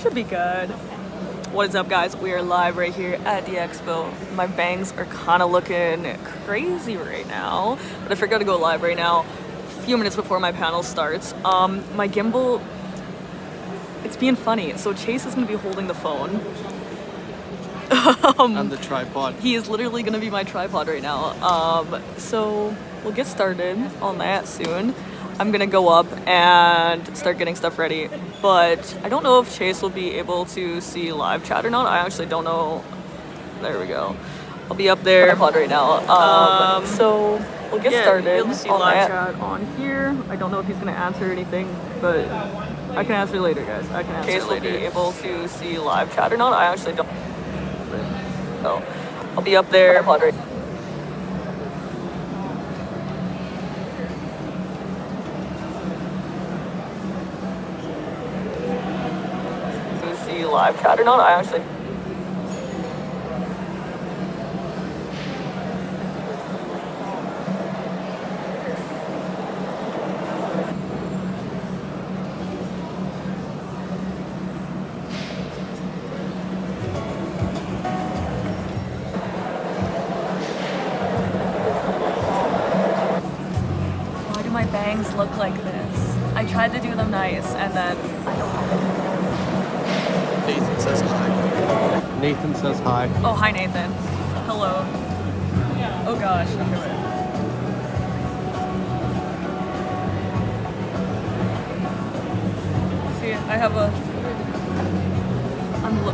Should be good. What is up, guys? We are live right here at the expo. My bangs are kind of looking crazy right now, but I forgot to go live right now a few minutes before my panel starts. My gimbal, it's being funny. So Chase is gonna be holding the phone. And the tripod. He is literally gonna be my tripod right now. So we'll get started on that soon. I'm gonna go up and start getting stuff ready, but I don't know if Chase will be able to see live chat or not. I actually don't know. There we go. I'll be up there right now. So we'll get started. You'll be able to see live chat on here. I don't know if he's gonna answer anything, but I can answer later, guys. I can answer Chase later. Will be able to see live chat or not. I actually don't. So I'll be up there. Live chat or not, I actually Why do my bangs look like this? I tried to do them nice and then I don't know. Nathan says hi. Nathan says hi. Oh, hi Nathan. Hello. Oh gosh. Okay, wait. See, I have a...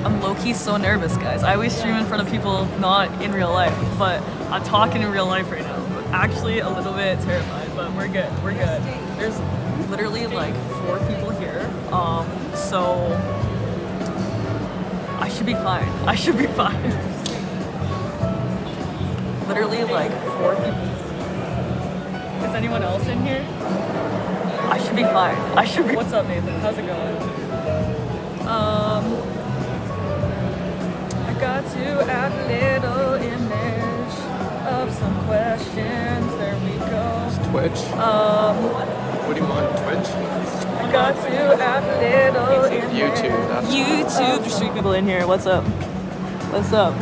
I'm low-key so nervous, guys. I always stream in front of people not in real life, but I'm talking in real life right now. Actually, a little bit terrified, but we're good. We're good. There's literally like 4 people here. So... I should be fine. I should be fine. Literally like 4 people. Is anyone else in here? I should be fine. I should be. What's up, Nathan? How's it going? I got to add a little image of some questions. There we go. It's Twitch. What do you want? Twitch? I got to add a little image. YouTube. That's YouTube. There's 3 people in here. What's up? What's up?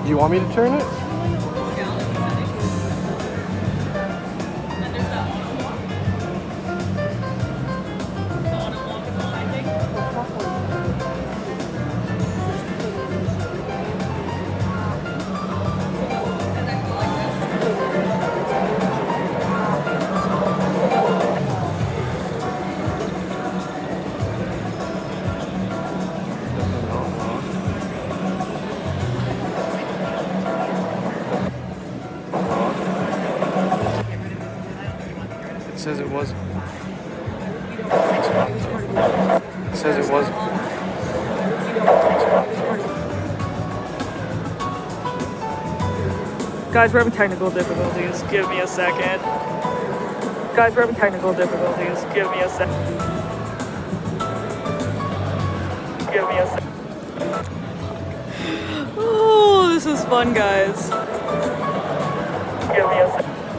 Do you want me to turn it? It says it was. It says it was. Guys, we're having technical difficulties. Give me a second. Guys, we're having technical difficulties. Give me a second. Give me a second. Oh, this is fun, guys.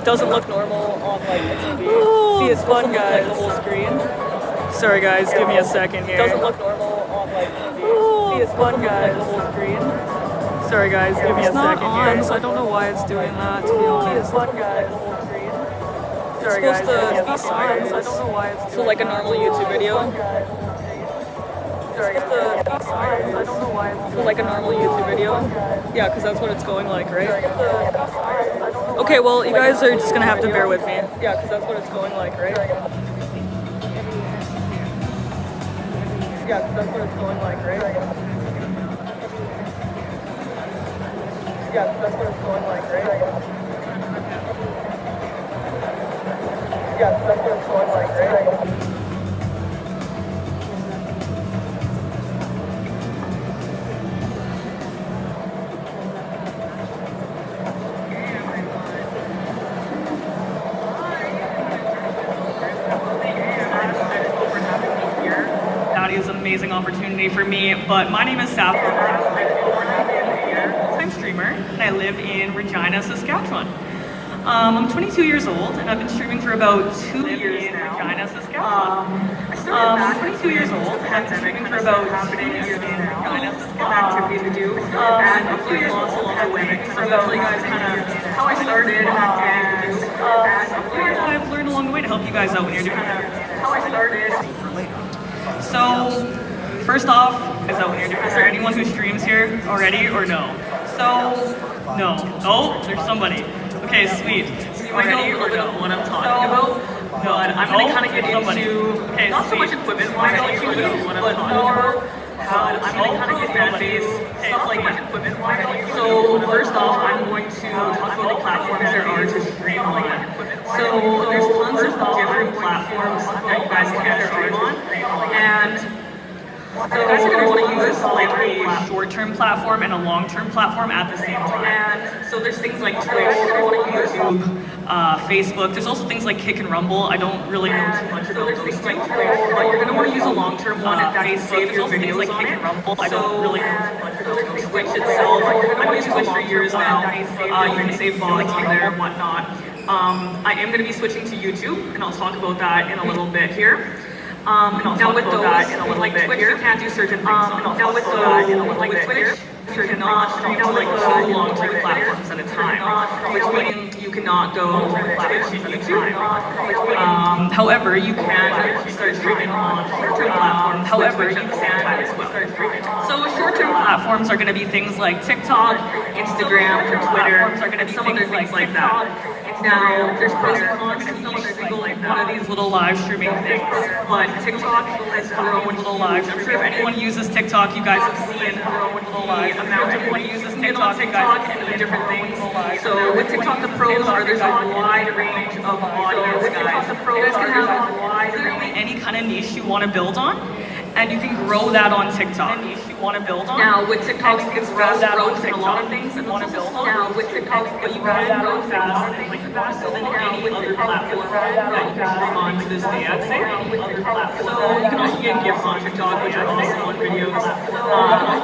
Doesn't look normal on like the TV. See, it's fun, guys. Like the whole screen. Sorry, guys. Give me a second here. Doesn't look normal on like the TV. See, it's fun, guys. Like the whole screen. Sorry, guys. Give me a second here. So I don't know why it's doing that. To be honest. It's fun, guys. The whole screen. Sorry, guys. It's supposed to be silent. I don't know why it's doing so like a normal YouTube video. I don't know why it's like a normal YouTube video. Yeah, because that's what it's going like, right? Okay, well, you guys are just gonna have to bear with me. Yeah, because that's what it's going like, right? Yeah, because that's what it's going like, right? Yeah, because that's what it's going like, right? Yeah, because that's what it's going like, right? Is an amazing opportunity for me, but my name is Sask. I'm a streamer and I live in Regina, Saskatchewan. I'm 22 years old and I've been streaming for about 2 years now. Regina, Saskatchewan. I'm 22 years old and I've been streaming for about 2 years now. Activity to do and a few years along the way. So I'll tell you guys kind of how I started and I've learned along the way to help you guys out when you're doing how I started. So, first off, is there anyone who streams here already or no? So, no. Oh, there's somebody. Okay, sweet. So you might know a little bit of what I'm talking about, but I'm going to kind of get into, not so much equipment, I know you know what I'm talking about, but I'm going to kind of get into stuff like equipment. So, first off, I'm going to talk about the platforms there are to stream on. So, there's tons of different platforms that you guys can stream on. And so you guys are going to want to use like a short-term platform and a long-term platform at the same time. And so there's things like Twitch, YouTube, Facebook. There's also things like Kick and Rumble. I don't really know too much about those things, but you're going to want to use a long-term one at Facebook. There's also things like Kick and Rumble. I don't really know too much about Twitch itself. I've used Twitch for years now. You can save VODs on there and whatnot. I am going to be switching to YouTube, and I'll talk about that in a little bit here. Now with those, like Twitch, you can't do certain things. Now with those, like Twitch, you cannot stream to like 2 long-term platforms at a time, which means you cannot go from Twitch to YouTube. However, you can start streaming on short-term platforms. However, you can as well. So short-term platforms are going to be things like TikTok, Instagram, Twitter, are going to be some other things like that. Now, there's pros and cons to each single one of these little live streaming things, but TikTok has grown little live. I'm sure if anyone uses TikTok, you guys have seen the amount of people uses TikTok and the different things. So with TikTok, the pros are there's a wide range of audience, guys. You guys can have literally any kind of niche you want to build on, and you can grow that on TikTok. Now with TikTok, you can grow that on a lot of things and want to build on. Now with TikTok, but you can grow faster than any other platform that you can stream on to this day, I'd say. So you can also get gifts on TikTok, which are awesome on videos.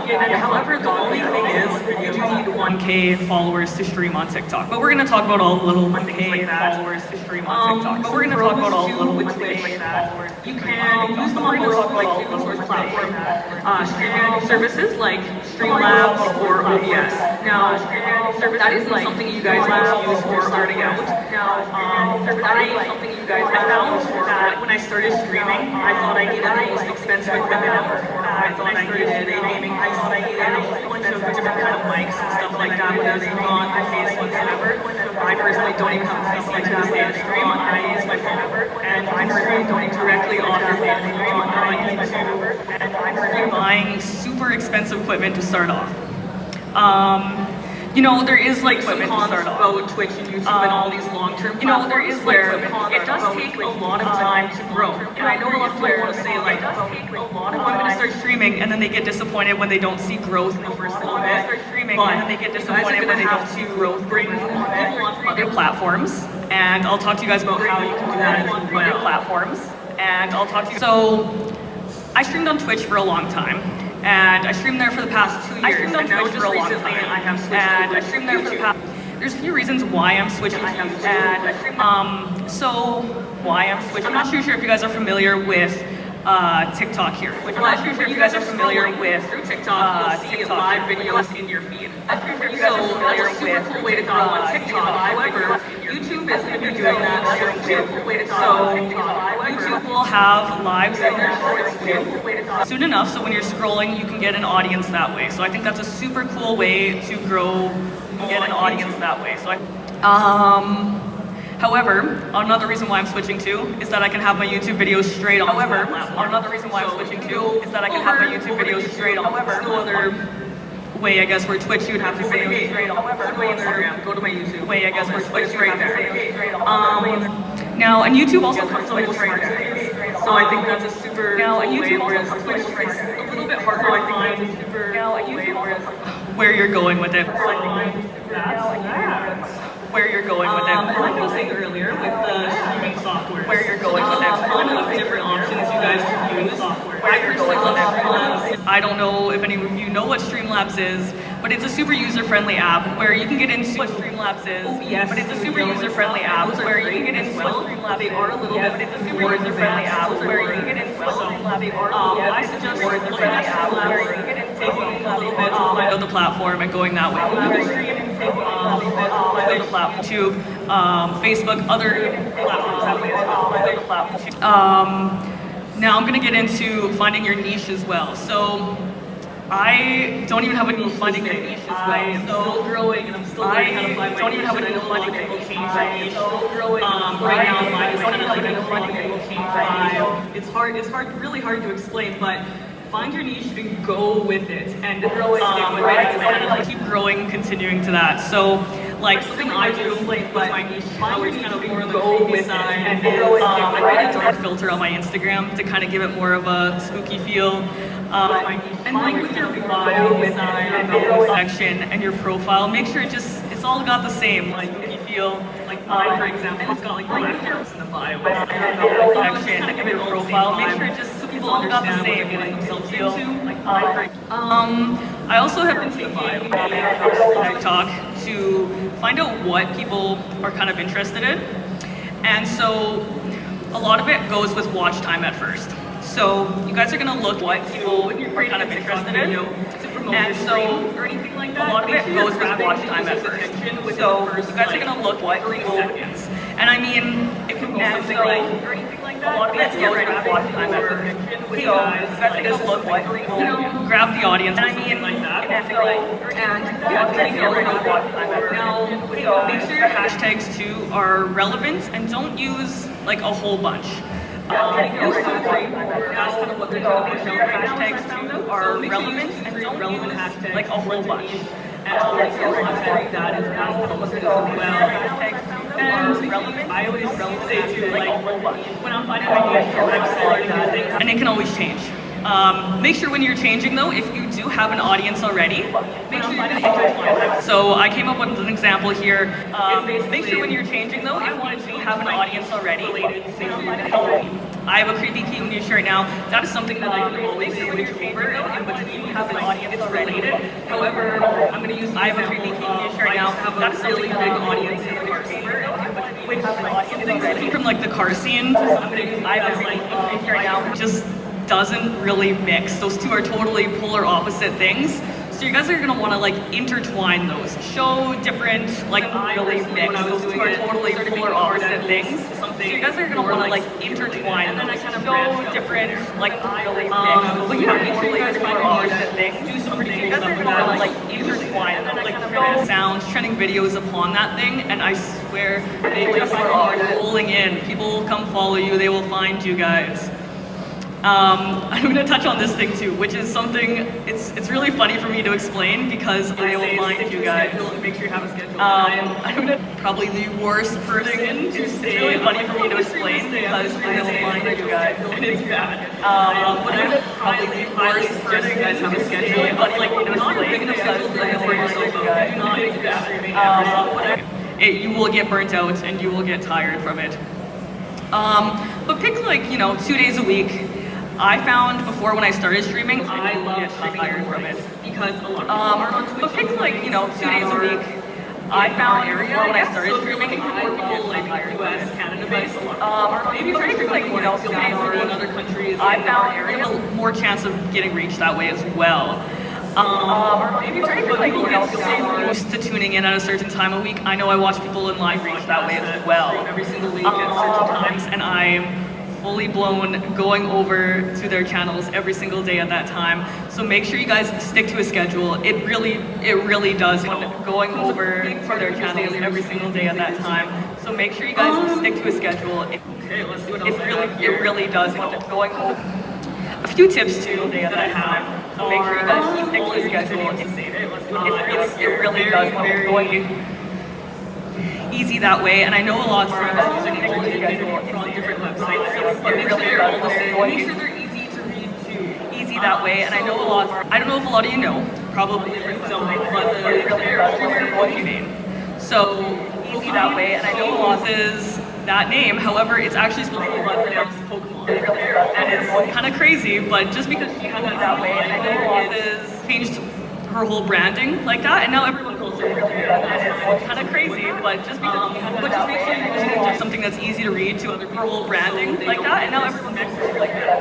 And however, the only thing is, you do need 1K followers to stream on TikTok. But we're going to talk about all the little 1K followers to stream on TikTok. But we're going to talk about all the little 1K followers. You can use them on most like open source platform streaming services like Streamlabs or OBS. Now, that isn't something you guys need to use for starting out. Now, that is something you guys I found that when I started streaming, I thought I needed the most expensive equipment ever. I thought I needed gaming. I thought I needed a whole bunch of different kind of mics and stuff like that when I was on my face whatsoever. I personally don't even have a PC to this day to stream. I use my phone, and I stream directly off your phone. I'm buying super expensive equipment to start off. You know, there is like some cons about Twitch and YouTube and all these long-term platforms there is where it does take a lot of time to grow. And I know a lot of people want to say like, I'm going to start streaming, and then they get disappointed when they don't see growth in the first little bit. But they get disappointed when they don't see growth bring people on from other platforms. And I'll talk to you guys about how you can do that on other platforms. And I'll talk to you. So I streamed on Twitch for a long time. and I streamed there for the past 2 years. And now just recently I have switched and I streamed there for the past. There's a few reasons why I'm switching to YouTube. I'm not too sure if you guys are familiar with TikTok here. I'm not too sure if you guys are familiar with TikTok. You'll see live videos in your feed. I'm not sure if you guys are familiar with cool way to grow on TikTok. However, YouTube is going to be doing that soon. So YouTube will have lives in your shorts soon enough. So when you're scrolling, you can get an audience that way. So I think that's a super cool way to grow. Get an audience that way. So however, another reason why I'm switching to is that I can have my YouTube videos straight on. Another reason why I'm switching to is that I can have my YouTube videos straight on. No other way, I guess, where Twitch you'd have to say straight on. However, go to Instagram, go to my YouTube. Way, I guess, where Twitch right there. Now, and YouTube also comes with straight there. So I think that's a super. Now, and YouTube also comes with straight there. A little bit harder, I find. Now, and YouTube where you're going with it. Where you're going with it. Like I was saying earlier, with the streaming software. Where you're going with it. A lot of different options you guys can use. I personally love Streamlabs. I don't know if any of you know what Streamlabs is, but it's a super user-friendly app where you can get into what Streamlabs is. Yes, but it's a super user-friendly app where you can get into Streamlabs. They are a little bit, but it's a super user-friendly app where you can get into Streamlabs. They are I suggest more user-friendly app where you can get into taking a little bit of the platform and going that way. The platform, YouTube, Facebook, other platforms that way as well. Now I'm gonna get into finding your niche as well. So I don't even have a niche finding your niche as well. I'm still growing and I'm still learning how to find my niche. I don't even have a niche finding your niche. I'm still growing. Right now mine is kind of like a finding your niche. It's hard, really hard to explain, but find your niche and go with it and keep growing, continuing to that. So like something I do with my niche, I always kind of more of the creepy side, and I created a dark filter on my Instagram to kind of give it more of a spooky feel. And like with your bio section and your profile, make sure it's all got the same like spooky feel. Like mine, for example, it's got like black jokes in the bio section and your profile. Make sure so people all got the same feel. I also have been taking TikTok to find out what people are kind of interested in, and so a lot of it goes with watch time at first. So you guys are gonna look what people are kind of interested in, and so a lot of it goes with watch time at first. So you guys are gonna look what people, and I mean it can be something like a lot of it goes with watch time at first. So you guys are gonna look what grab the audience, and I mean like that, now make sure your hashtags too are relevant and don't use like a whole bunch. That's kind of what they're doing. Hashtags too are relevant and don't use like a whole bunch. And that is what they're doing well. And I always say too, like when I'm finding my niche, and it can always change. Make sure when you're changing though, if you do have an audience already, make sure you're intertwine. So I came up with an example here. Make sure when you're changing though, if you do have an audience already, I have a creepy king niche right now. That is something that I do always say when you're changing though, in between you have an audience related. However, I have a creepy king niche right now. That is something that I audience in your favor. Things from like the car scene, I have a creepy king niche right now. Just doesn't really mix. Those two are totally polar opposite things. So you guys are gonna want to like intertwine those, show different, like really mix. Those two are totally polar opposite things. So you guys are gonna want to like intertwine, and then I kind of show different, like really mix. But yeah, totally polar opposite things. Do some things. You guys are gonna want to like intertwine, and then I kind of show sounds, trending videos upon that thing, and I swear they just are rolling in. People will come follow you. They will find you guys. I'm going to touch on this thing too, which is something, it's really funny for me to explain because I will find you guys. Make sure you have a schedule. I'm probably the worst person. It's really funny for me to explain because I will find you guys. And it's bad. But I'm probably the worst person. You guys have a schedule. But like, not big enough schedule for yourself. Do not do that. You will get burnt out and you will get tired from it. But pick like, 2 days a week. I found before when I started streaming, I get tired from it because but pick like 2 days a week. I found before when I started streaming, more people like US, Canada based. Maybe pick like 2 days a week in other countries. I found you have a more chance of getting reached that way as well. Maybe people get so used to tuning in at a certain time of week. I know I watch people in live reach that way as well. Every single week at certain times, and I'm fully blown going over to their channels every single day at that time. So make sure you guys stick to a schedule. It really does going over to their channels every single day at that time. So make sure you guys stick to a schedule. It really does going over. A few tips too that I have. So make sure you guys stick to a schedule. It really does going easy that way, and I know a lot of using from different websites, but make sure they're all the same. Make sure they're easy to read too. Easy that way, and I know a lot. I don't know if a lot of you know, probably different zoning, but the Pokemon name. So easy that way, and I know a lot is that name. However, it's actually supposed to be Pokemon, and it's kind of crazy. But just because she has that way, and I know a lot is changed her whole branding like that, and now everyone calls her. It's kind of crazy, but just because, make sure you're using something that's easy to read to her whole branding like that, and now everyone calls her like that.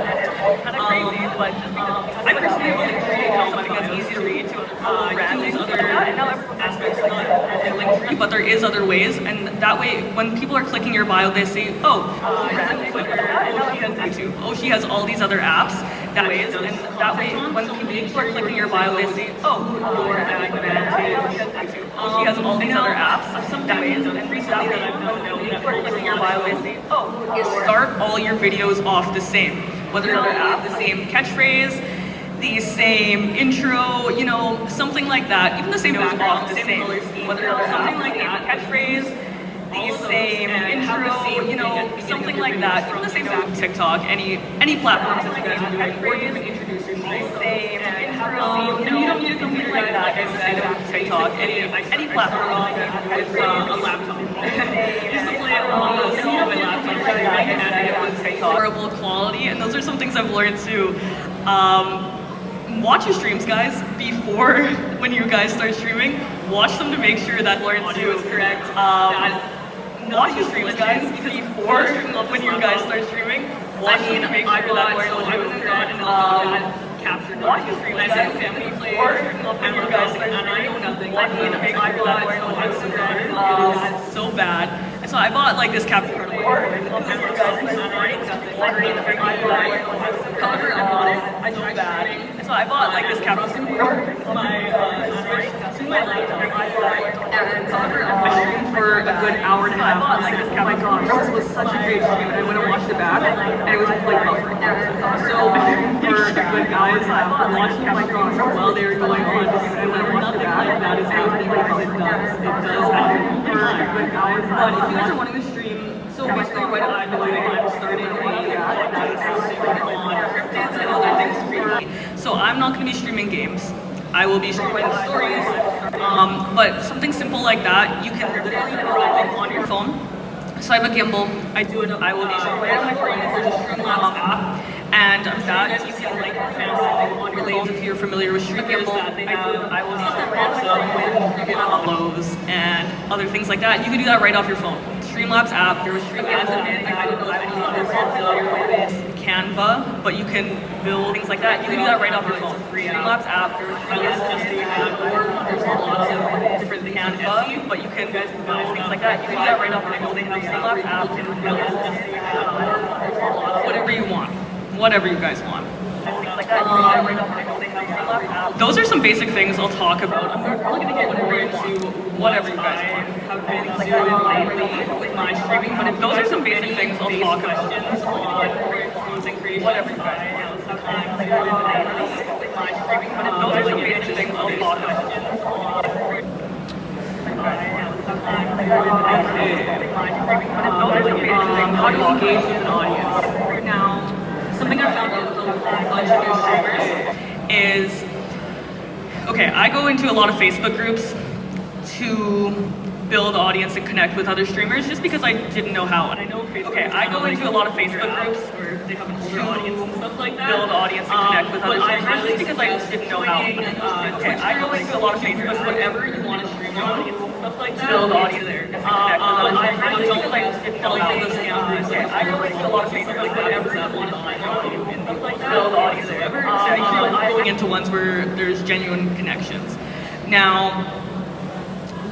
It's kind of crazy, but just because I personally really create something that's easy to read to her whole branding like that, and now everyone calls her like that. But there is other ways, and that way, when people are clicking your bio, they say, oh, branding, Twitter, oh, she has YouTube, oh, she has all these other apps. That way, and that way, when people are clicking your bio, they say, oh, your advantage. Oh, she has all these other apps. That way, and recently that I've known, when people are clicking your bio, they say, oh, start all your videos off the same. Whether it's another app, the same catchphrase, the same intro, something like that. Even the same goes off the same. Whether it's something like that, catchphrase, the same intro, something like that. Even the same with TikTok, any platform that you guys are doing, or even introduce yourself. Same intro, you don't need a computer like that. As I said with TikTok, any platform with a laptop. Just to play along with my laptop, with TikTok. Horrible quality, and those are some things I've learned too. Watch your streams, guys, before when you guys start streaming. Watch them to make sure that audio is correct. Watch your streams, guys, before when you guys start streaming. Watch them to make sure that audio is correct. Captured. Watch your streams, guys, before when you guys start streaming. Watch them to make sure that audio is correct. So bad. And so I bought like this capture card. However, I bought it. I tried bad. And so I bought like this capture card for my laptop. And however, I streamed for a good hour and a half. Oh my gosh, this was such a great stream. And I went and watched it back, and it was like buffering. So for the good guys, I watched the capture card while they were going on. And when I watched it back, that is how it does. It does happen for the good guys. But if you guys are wanting to stream, so basically what I'm doing, I'm starting a cryptids and other things free. So I'm not going to be streaming games. I will be streaming stories, but something simple like that, you can literally put on your phone. So I have a gimbal. I will be streaming on my phone. There's a Streamlabs app, and that you can like fast on your phone if you're familiar with Streamlabs. I will be streaming follows and other things like that. You can do that right off your phone. Streamlabs app. There was Streamlabs app. I don't know if anyone is familiar with Canva, but you can build things like that. You can do that right off your phone. Streamlabs app. There's lots of different Canva, but you can build things like that. You can do that right off your phone. They have Streamlabs app. Whatever you want. Whatever you guys want. Those are some basic things I'll talk about. I'm probably going to get more into whatever you guys want. Have been doing lately with my streaming, but if those are some basic things I'll talk about. Content creation, whatever you guys want. With my streaming, but if those are some basic things I'll talk about. How to engage with an audience. Now, something I found out with a bunch of new streamers is, okay, I go into a lot of Facebook groups to build audience and connect with other streamers just because I didn't know how. And I know I go into a lot of Facebook groups where they have an older audience and stuff like that. Build audience and connect with other streamers just because I just didn't know how. I go into a lot of Facebook, whatever you want to stream your audience and stuff like that. Build audience there and connect with other streamers just because I just didn't know how. I go into a lot of Facebook, whatever you want to stream your audience and stuff like that. Build audience there. I'm going into ones where there's genuine connections. Now,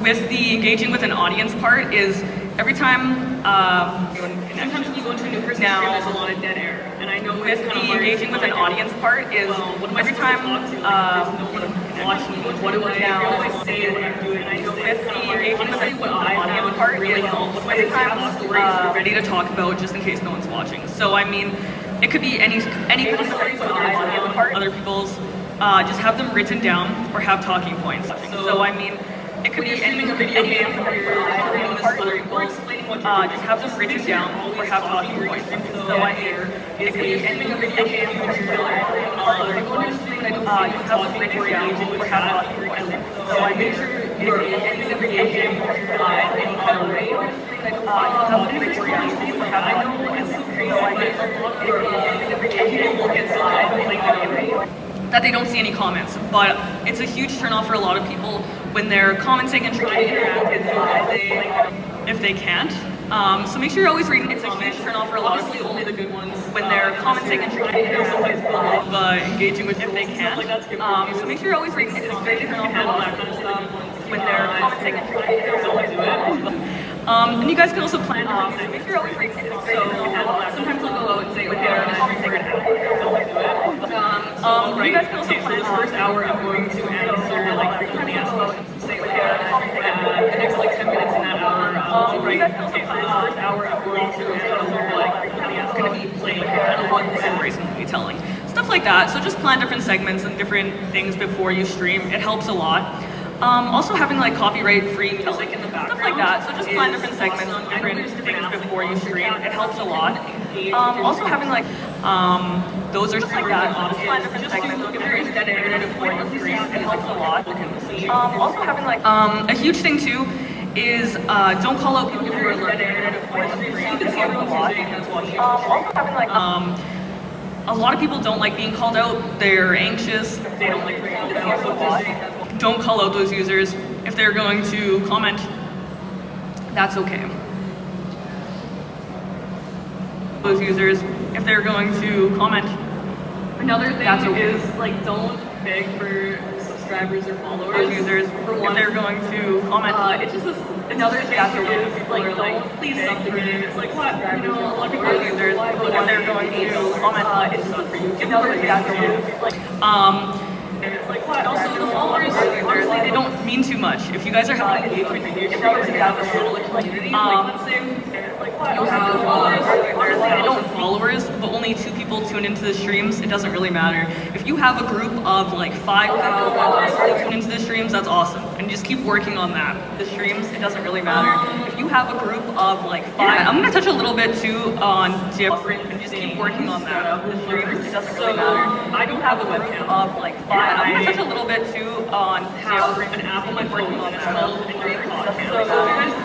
with the engaging with an audience part is every time sometimes when you go into a new person's stream, there's a lot of dead air. And I know with the engaging with an audience part is every time watching what do I always say what I'm doing. I know with the engaging with an audience part really helps. Every time stories ready to talk about just in case no one's watching. So I mean, it could be any kind of audience part, other people's. Just have them written down or have talking points. So I mean, it could be any video game part, just have them written down or have talking points. So I mean, it could be any video game just have them written down or have talking points. So I make sure it could be any video game any kind of way. Have them written down or have talking points. So I mean, people will get that they don't see any comments, but it's a huge turnoff for a lot of people when they're commenting and trying to interact if they can't. So make sure you're always reading. It's a huge turnoff for a lot of people, only the good ones, when they're commenting and trying to interact engaging with if they can't. So make sure you're always reading. It's a huge turnoff for a lot of people when they're commenting and trying to interact. And you guys can also plan to make sure you're always reading. So sometimes I'll go out and say, okay, I'm commenting and you guys can also plan this first hour I'm going to answer like frequently asked questions. Say, okay, the next like 10 minutes in that hour, you guys can also plan this first hour I'm going to answer like frequently asked going to be playing kind of what I'm recently telling. Stuff like that. So just plan different segments and different things before you stream. It helps a lot. Also having like copyright-free music in the background, stuff like that. So just plan different segments and different things before you stream. It helps a lot. Also having like those are just like that. Just plan different segments. If there is dead air before you stream, it helps a lot. Also having like a huge thing too is don't call out people who are dead air before you stream. You can see everyone's using that's watching. Also having like a lot of people don't like being called out. They're anxious. They don't like being called out. Don't call out those users. If they're going to comment, that's okay. Those users, if they're going to comment, another thing that's okay. Is like don't beg for subscribers or followers. Those users, if they're going to comment, it's just another thing that's okay. Is like don't please something. It's like what you know, a lot of people users, if they're going to comment, it's just another thing that's okay. Like it's like what? Also, the followers, honestly, they don't mean too much. If you guys are having engagement, if you guys have a little community, like let's say, like what? You have followers, they don't followers, but only 2 people tune into the streams, it doesn't really matter. If you have a group of like 5 people that tune into the streams, that's awesome. And just keep working on that. The streams, it doesn't really matter. If you have a group of like 5, I'm gonna touch a little bit too on different, and just keep working on that. The streams, it doesn't really matter. I don't have a webcam of like 5. I'm gonna touch a little bit too on how an app on my phone as well.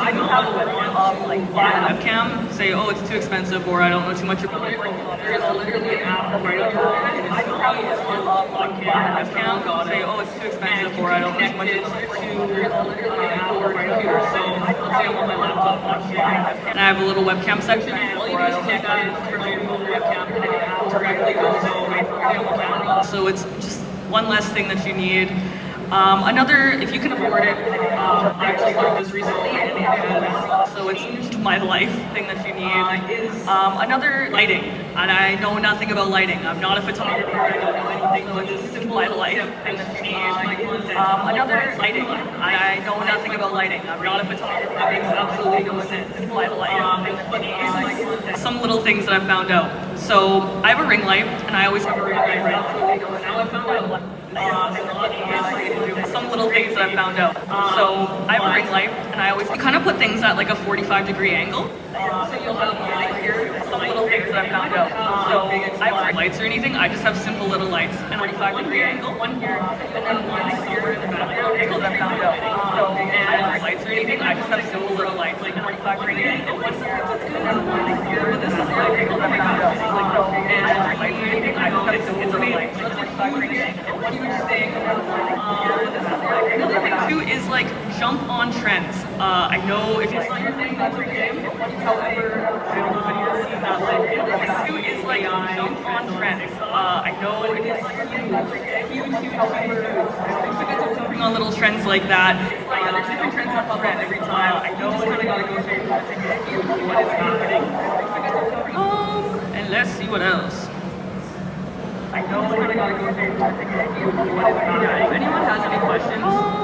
I don't have a webcam of like 5 webcam. Say, oh, it's too expensive, or I don't know too much about it. There is literally an app right up here. I don't have a webcam. Say, oh, it's too expensive, or I don't know too much about it. There is literally an app right up here. So say I'm on my laptop watching, and I have a little webcam section. Or I don't connect that to my phone webcam, and the app directly goes away from the camera. So it's just one less thing that you need. Another, if you can afford it, I actually learned this recently, and so it's changed my life thing that you need, is another lighting. And I know nothing about lighting. I'm not a photographer, I don't know anything, so it's just my life thing that you need. Another lighting. I know nothing about lighting. I'm not a photographer, that makes absolutely no sense. It's my life thing that you need. Some little things that I've found out. So I have a ring light, and I always have a ring light, right? Now I found out some little things that I've found out. So I have a ring light, and I always kind of put things at like a 45-degree angle. So you'll have light here. Some little things that I've found out. So I don't have lights or anything. I just have simple little lights and 45-degree angle. One here, and then one here in the background. Angles I've found out. So I don't have lights or anything. I just have But this is like, oh my god, this is like, and I know it's amazing. What do you think? Another thing too is like jump on trends. I know if it's not your thing, that's okay. However, I don't know if anyone's seen that. Like, another thing too is like jump on trends. I know if it's not your thing, that's okay. Huge. Jumping on little trends like that. There's different trends that pop up every time. I know you just kind of gotta go through what is happening. And let's see what else. I know we're gonna go through if anyone has any questions,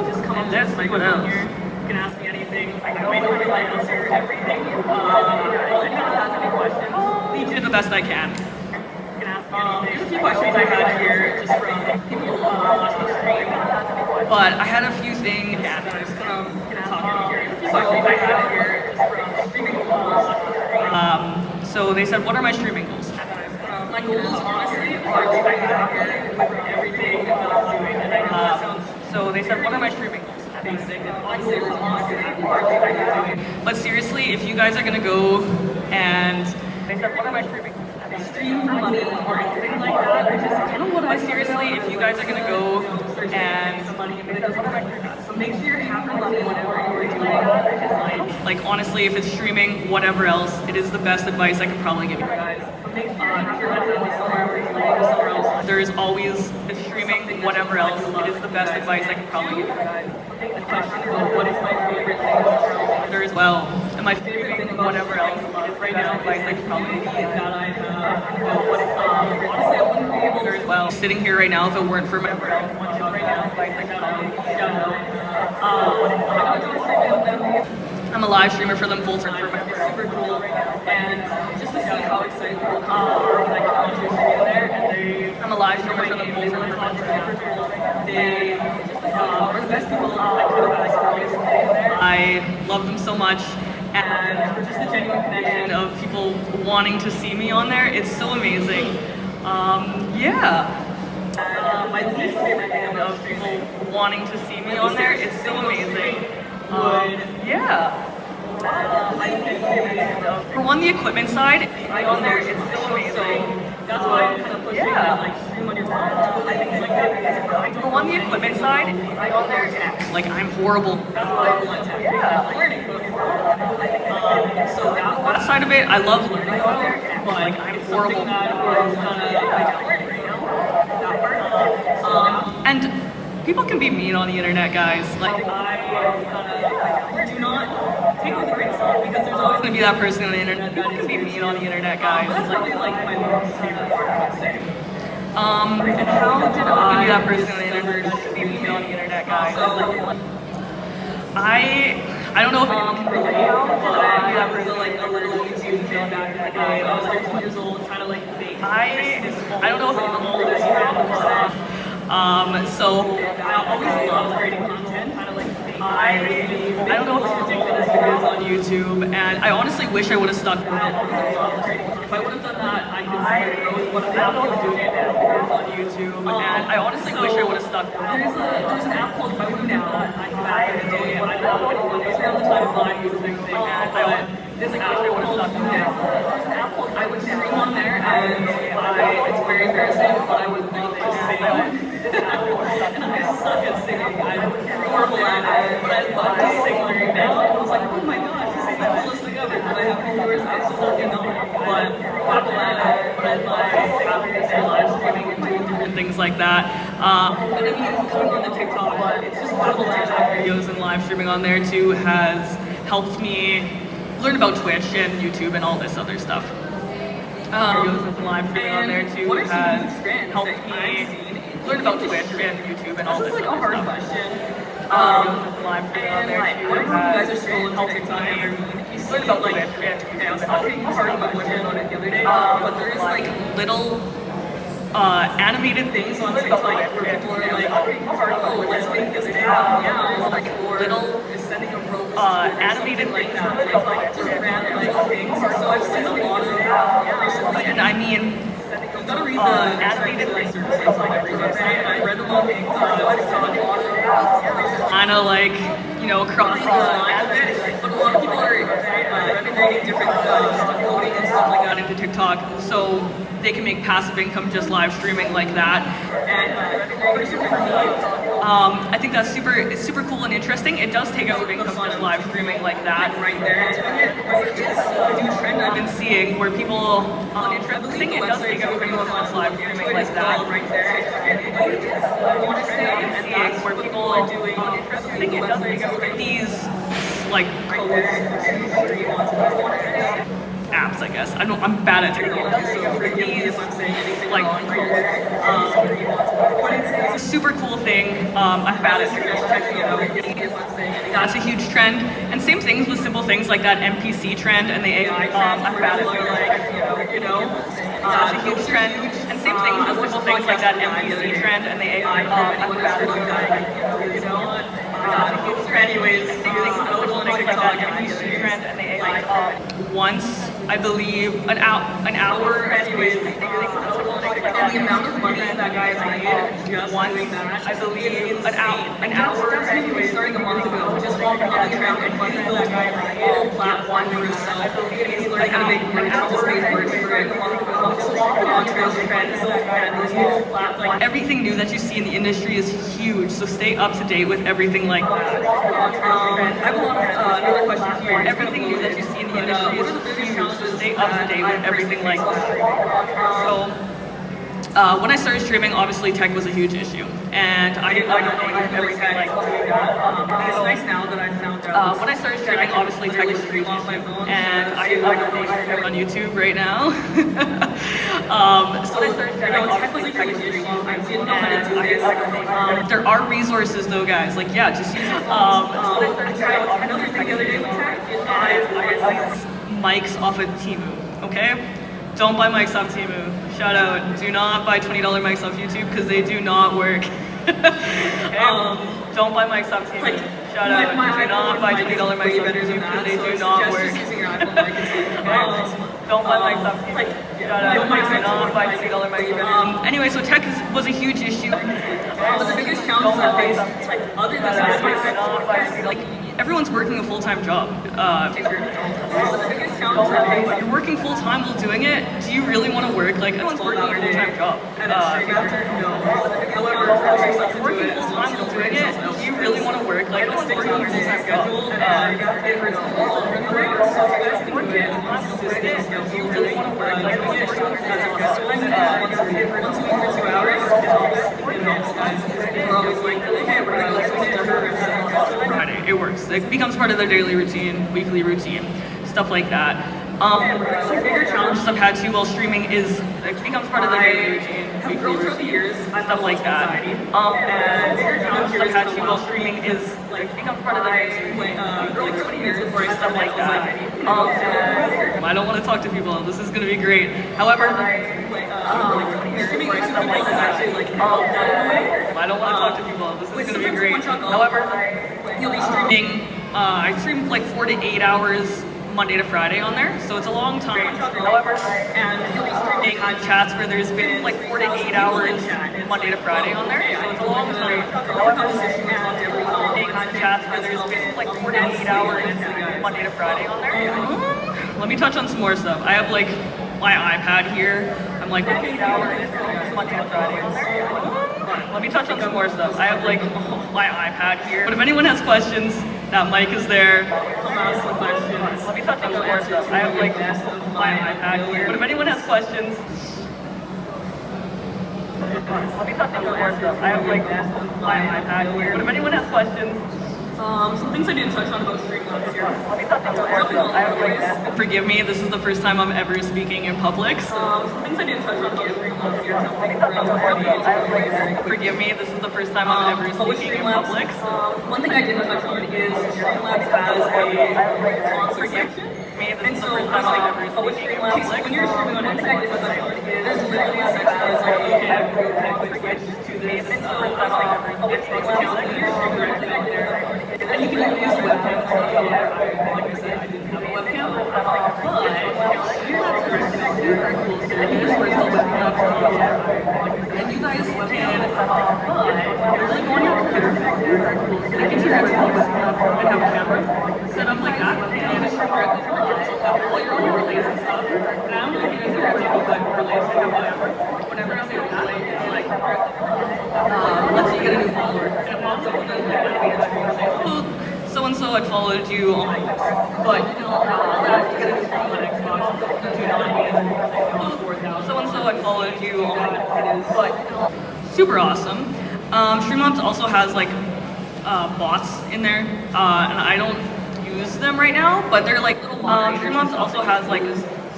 just come up to us. What else? You can ask me anything. I know we're gonna answer everything. If anyone has any questions, please do the best I can. There's a few questions I had here just from people watching the stream. But I had a few things that I'm just gonna talk about here. A few questions I had here just from streaming goals. So they said, what are my streaming goals? My goals, honestly, are to have everything that I'm doing. And I know that sounds. So they said, what are my streaming goals? Basic. But seriously, if you guys are gonna go and they said, what are my streaming goals? Stream for money or anything like that, which is kind of what I. But seriously, if you guys are gonna go and so make sure you're happy with whatever you're doing. Like honestly, if it's streaming, whatever else, it is the best advice I could probably give you guys. There is always the streaming, whatever else. It is the best advice I could probably give you guys. What is my favorite thing? There is well, and my favorite thing, whatever else, is right now advice I could probably give you that I have. Honestly, I wouldn't be able to as well. Sitting here right now if it weren't for my right now advice I could probably I'm a live streamer for them full time for my super cool and just to see how excited people are when I come to stream there and I'm a live streamer for them full time they are the best people I could have experienced there. I love them so much and just the genuine connection of people wanting to see me on there, it's so amazing. Yeah. My least favorite thing of people wanting to see me on there, it's so amazing. Yeah. For one, the equipment side, on there, it's so amazing. That's why I'm kind of pushing that, like, stream on your phone. I think like that. For one, the equipment side, on there, like, I'm horrible. That's why I want to. Yeah, learning. So that side of it, I love learning on there, but like, I'm horrible. And people can be mean on the internet, guys. Like, do not take it with a grain of salt because there's always going to be that person on the internet. People can be mean on the internet, guys. That's probably like my most favorite part, I would say. And how did I be that person on the internet? Be mean on the internet, guys. I don't know if anyone can relate, but I be that person like a little YouTube kid back in the day. I was 13 years old, trying to like fake. I don't know if anyone will this so I always loved creating content, kind of like I don't know if ridiculous videos on YouTube, and I honestly wish I would have stuck with it. If I would have done that, I could what I'm doing it on YouTube, and I honestly wish I would have stuck with it. There's an app called Regina back in the day, and I don't know anyone. It was around the time of Vine was a big thing, and this like I wish I would have stuck with it. There's an app called I would stream on there, and it's very embarrassing, but I would love to sing. And I suck at singing. I'm horrible at it, but I love to sing right now. I was like, oh my gosh, this is the coolest thing ever. But I have viewers, I still don't get know it. But horrible at it, but I love having this live streaming and doing different things like that. And I mean, coming on the TikTok, but it's just little TikTok videos and live streaming on there too has helped me learn about Twitch and YouTube and all this other stuff. Videos and live streaming on there too has helped me learn about Twitch and YouTube and all this like other stuff. Live streaming on there too has helped me learn about Twitch and YouTube and all this stuff. But there is like little animated things on TikTok where people are like, oh, let's make this down, like little animated things on TikTok, just random little things. So I've seen a lot of and I mean, you gotta read the animated things. I read them on TikTok. kind of like, you know, across the line. But a lot of people are integrating different coding and stuff like that into TikTok, so they can make passive income just live streaming like that. I think that's super cool and interesting. It does take out income just live streaming like that right there. It's a huge trend I've been seeing where people interesting. It does take out income just live streaming like that right there. I want to say I'm seeing where people are doing interesting. It does take out these like apps, I guess. I'm bad at technology, so for these, like, it's a super cool thing. I'm bad at technology. That's a huge trend. And same things with simple things like that NPC trend and the AI. I'm bad at, you know, that's a huge trend. And same things with simple things like that NPC trend and the AI. I'm bad at, you know, that's a huge trend. Anyways, same things like that NPC trend and the AI. Once, I believe, an hour, anyways, the amount of money that guys made just once, I believe, an hour, anyways, starting a month ago, just on the amount of money that guys made platform for himself. I believe he's learning how to make money just made work starting a month ago, just on trails trends and this whole platform. Everything new that you see in the industry is huge, so stay up to date with everything like that. I have a lot of another question here. Everything new that you see in the industry is huge, so stay up to date with everything like that. So, when I started streaming, obviously tech was a huge issue, and I don't know everything like that. It's nice now that I found out. When I started streaming, obviously tech was a huge issue, and I don't know on YouTube right now. So when I started streaming, obviously tech was a huge issue. I didn't know how to do this. There are resources though, guys. Like, yeah, just use it. I tried another thing the other day with tech. I mics off of Temu, okay? Don't buy mics off Temu. Shout out. Do not buy $20 mics off YouTube because they do not work. Don't buy mics off Temu. Shout out. Do not buy $20 mics off YouTube because they do not work. Don't buy mics off Temu. Shout out. Do not buy $20 mics off YouTube. Anyway, so tech was a huge issue. But the biggest challenge I faced, other than that, like, everyone's working a full-time job. You're working full-time while doing it. Do you really want to work? Like, everyone's working a full-time job. However, you're working full-time while doing it. Do you really want to work? Like, everyone's working a full-time job. It hurts a lot. Do you really want to work? Like, everyone's working a full-time job. Once a week for 2 hours, we're always like, okay, we're gonna like Friday. It works. It becomes part of their daily routine, weekly routine, stuff like that. The bigger challenges I've had too while streaming is it becomes part of their daily routine, weekly routine, stuff like that. And the bigger challenges I've had too while streaming is it becomes part of their daily routine, like 20 years before I stuff like that. I don't want to talk to people. This is gonna be great. However, streaming is actually like I don't want to talk to people. This is gonna be great. However, you'll be streaming. I stream like 4 to 8 hours Monday to Friday on there, so it's a long time. However, and you'll be streaming on chats where there's been like 4 to 8 hours Monday to Friday on there, so it's a long time. However, and on chats where there's been like 4 to 8 hours Monday to Friday on there. Let me touch on some more stuff. I have like my iPad here. I'm like 8 hours Monday to Friday on there. Let me touch on some more stuff. I have like my iPad here. But if anyone has questions, that mic is there. Let me touch on some more stuff. I have like my iPad here. But if anyone has questions, let me touch on some more stuff. I have like my iPad here. But if anyone has questions, some things I didn't touch on about Streamlabs here. Forgive me, this is the first time I'm ever speaking in public. Some things I didn't touch on about Streamlabs here. Forgive me, this is the first time I'm ever speaking in public. One thing I didn't touch on is Streamlabs has a sponsor section. And so, when you're streaming on Instagram, there's literally a section that's like, okay, to this. And so, when you're streaming on Instagram, and you can use the webcam. Like I said, I didn't have a webcam, but you have very cool. And you just where's the webcam. And you guys can, but you're like on your computer, whenever I say like, let's say you get a new follower, and it pops up with so and so had followed you on but you can get a new follower on Xbox. So and so had followed you on but super awesome. Streamlabs also has like bots in there, and I don't use them right now, but they're like little Streamlabs also has like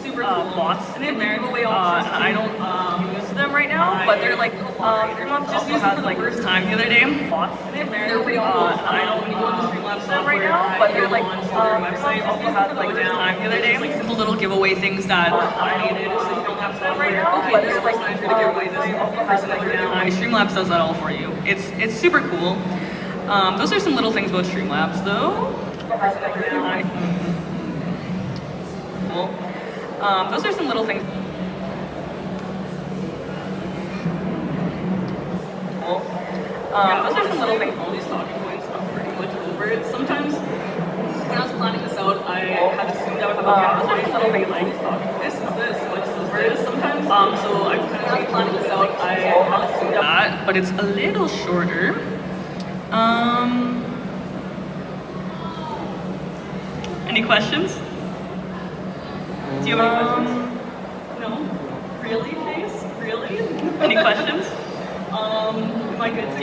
super cool bots in there, and I don't use them right now, but they're like Streamlabs also has like this time the other day bots in there, they're pretty cool. I don't go into Streamlabs right now, but they're like their website also has like this time the other day, like simple little giveaway things that I needed, so you don't have them right now, but there's like time for the giveaway this person right now. Streamlabs does that all for you. It's super cool. Those are some little things about Streamlabs, though. Those are some little things. Those are some little things. All these talking points are pretty much over it. Sometimes when I was planning this out, I had assumed I would have a those are some little things like this is this, like this is this. Sometimes, so I kind of planning this out. I had assumed that, but it's a little shorter. Any questions? Do you have any questions? No? Really, Chase? Really? Any questions? Am I good to do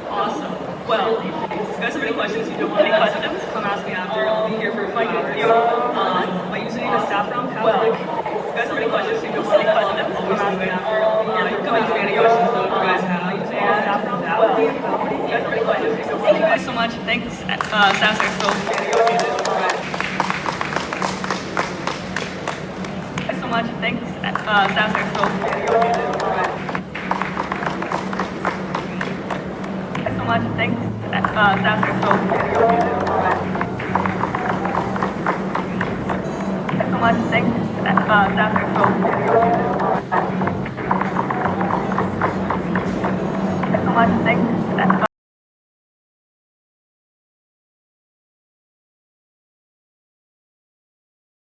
Awesome. Well, if you guys have any questions, you don't want any questions, come ask me after. I'll be here for 5 hours. My username is Saffron Catholic. If you guys have any questions, you don't want any questions, come ask me after. I'll be here. Come ask me any questions though if you guys have. My username is Saffron Catholic. If you guys have any questions, you don't want any questions. Thank you guys so much. Thanks, Sask Expo. So much. Thanks, Sask Expo. So much. Thanks, Sask Expo. So much. Thanks, Sask Expo. So much. Thanks.